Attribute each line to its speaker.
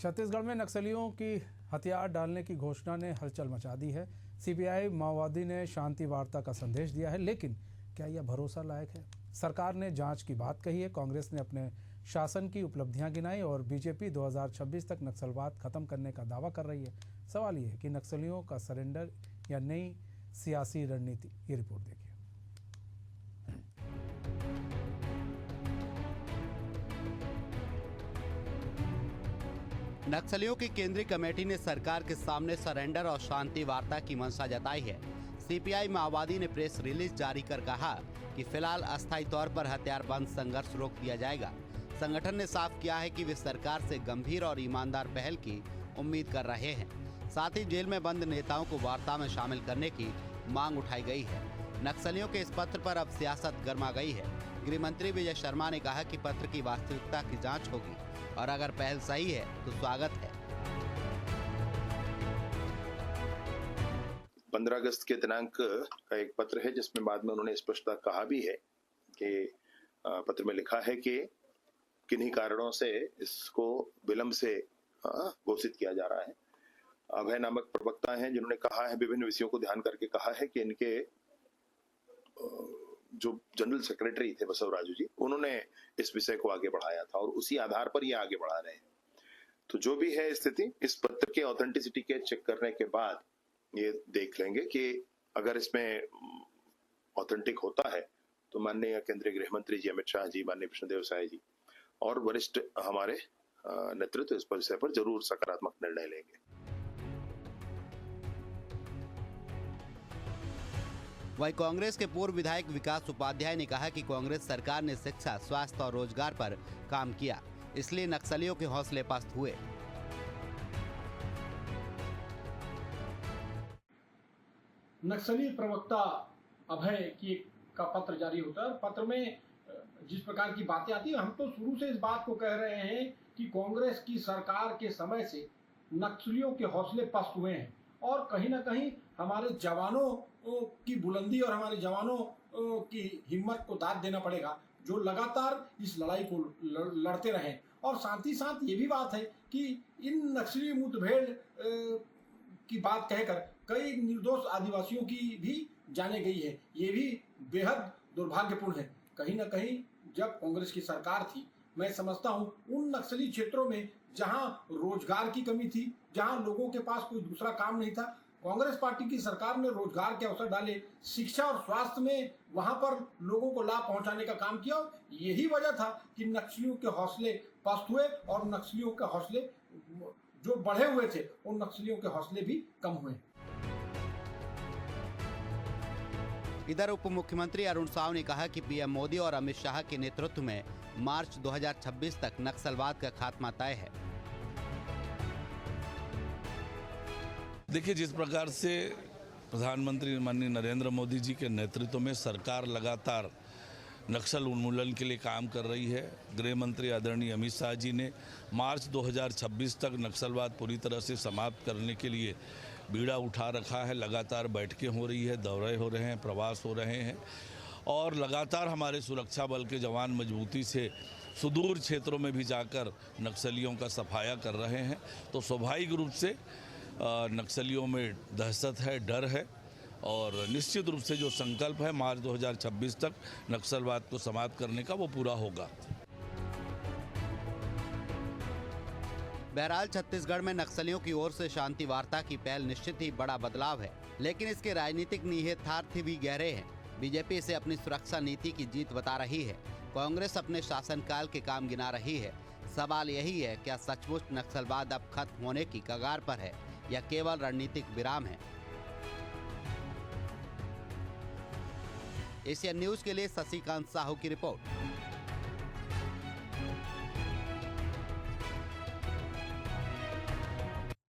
Speaker 1: छत्तीसगढ़ में नक्सलियों की हथियार डालने की घोषणा ने हलचल मचा दी है। सीपीआई माओवादी ने शांति वार्ता का संदेश दिया है, लेकिन क्या यह भरोसा लायक है? सरकार ने जांच की बात कही है, कांग्रेस ने अपने शासन की उपलब्धियां गिनाई और बीजेपी 2026 तक नक्सलवाद खत्म करने का दावा कर रही है। सवाल यह है कि नक्सलियों का सरेंडर या नई सियासी रणनीति। ये रिपोर्ट देखिए।
Speaker 2: नक्सलियों की केंद्रीय कमेटी ने सरकार के सामने सरेंडर और शांति वार्ता की मंशा जताई है। सीपीआई माओवादी ने प्रेस रिलीज जारी कर कहा कि फिलहाल अस्थायी तौर पर हथियारबंद संघर्ष रोक दिया जाएगा। संगठन ने साफ किया है कि वे सरकार से गंभीर और ईमानदार पहल की उम्मीद कर रहे हैं। साथ ही जेल में बंद नेताओं को वार्ता में शामिल करने की मांग उठाई गई है। नक्सलियों के इस पत्र पर अब सियासत गर्मा गई है। गृह मंत्री विजय शर्मा ने कहा कि पत्र की वास्तविकता की जांच होगी और अगर पहल सही है तो स्वागत है।
Speaker 3: 15 अगस्त के दिनांक का एक पत्र है जिसमें बाद में उन्होंने स्पष्टता कहा भी है कि पत्र में लिखा है कि किन्हीं कारणों से इसको विलंब से घोषित किया जा रहा है। अभय नामक प्रवक्ता हैं जिन्होंने कहा है, विभिन्न विषयों को ध्यान करके कहा है कि इनके जो जनरल सेक्रेटरी थे बसवराजू जी, उन्होंने इस विषय को आगे बढ़ाया था और उसी आधार पर ये आगे बढ़ा रहे हैं। तो जो भी है स्थिति, इस पत्र के ऑथेंटिसिटी के चेक करने के बाद ये देख लेंगे कि अगर इसमें ऑथेंटिक होता है तो माननीय केंद्रीय गृह मंत्री जी अमित शाह जी, माननीय विष्णुदेव साय जी और वरिष्ठ हमारे नेतृत्व इस विषय पर जरूर सकारात्मक निर्णय लेंगे।
Speaker 2: वहीं कांग्रेस के पूर्व विधायक विकास उपाध्याय ने कहा कि कांग्रेस सरकार ने शिक्षा, स्वास्थ्य और रोजगार पर काम किया, इसलिए नक्सलियों के हौसले पस्त हुए।
Speaker 4: नक्सली प्रवक्ता अभय का पत्र जारी होता है और पत्र में जिस प्रकार की बातें आती है, हम तो शुरू से इस बात को कह रहे हैं कि कांग्रेस की सरकार के समय से नक्सलियों के हौसले पस्त हुए हैं और कहीं ना कहीं हमारे जवानों की बुलंदी और हमारे जवानों की हिम्मत को दाद देना पड़ेगा, जो लगातार इस लड़ाई को लड़ते रहे। और साथ ही साथ ये भी बात है कि इन नक्सली मुठभेड़ की बात कहकर कई निर्दोष आदिवासियों की भी जाने गई है। ये भी बेहद दुर्भाग्यपूर्ण है। कहीं ना कहीं जब कांग्रेस की सरकार थी, मैं समझता हूँ उन नक्सली क्षेत्रों में जहां रोजगार की कमी थी, जहां लोगों के पास कोई दूसरा काम नहीं था, कांग्रेस पार्टी की सरकार ने रोजगार के अवसर डाले, शिक्षा और स्वास्थ्य में वहां पर लोगों को लाभ पहुंचाने का काम किया। यही वजह था कि नक्सलियों के हौसले पस्त हुए और नक्सलियों के हौसले जो बढ़े हुए थे उन नक्सलियों के हौसले भी कम हुए।
Speaker 2: इधर उप मुख्यमंत्री अरुण साव ने कहा कि पीएम मोदी और अमित शाह के नेतृत्व में मार्च 2026 तक नक्सलवाद का खात्मा तय है।
Speaker 5: देखिए, जिस प्रकार से प्रधानमंत्री माननीय नरेंद्र मोदी जी के नेतृत्व में सरकार लगातार नक्सल उन्मूलन के लिए काम कर रही है। गृह मंत्री आदरणीय अमित शाह जी ने मार्च 2026 तक नक्सलवाद पूरी तरह से समाप्त करने के लिए बीड़ा उठा रखा है। लगातार बैठकें हो रही है, दौरे हो रहे हैं, प्रवास हो रहे हैं और लगातार हमारे सुरक्षा बल के जवान मजबूती से सुदूर क्षेत्रों में भी जाकर नक्सलियों का सफाया कर रहे हैं। तो स्वाभाविक रूप से नक्सलियों में दहशत है, डर है और निश्चित रूप से जो संकल्प है मार्च 2026 तक नक्सलवाद को समाप्त करने का, वो पूरा होगा।
Speaker 2: बहरहाल छत्तीसगढ़ में नक्सलियों की ओर से शांति वार्ता की पहल निश्चित ही बड़ा बदलाव है, लेकिन इसके राजनीतिक निहितार्थ भी गहरे हैं। बीजेपी इसे अपनी सुरक्षा नीति की जीत बता रही है, कांग्रेस अपने शासनकाल के काम गिना रही है। सवाल यही है, क्या सचमुच नक्सलवाद अब खत्म होने की कगार पर है या केवल रणनीतिक विराम है? एशियन न्यूज के लिए शशिकांत साहू की रिपोर्ट।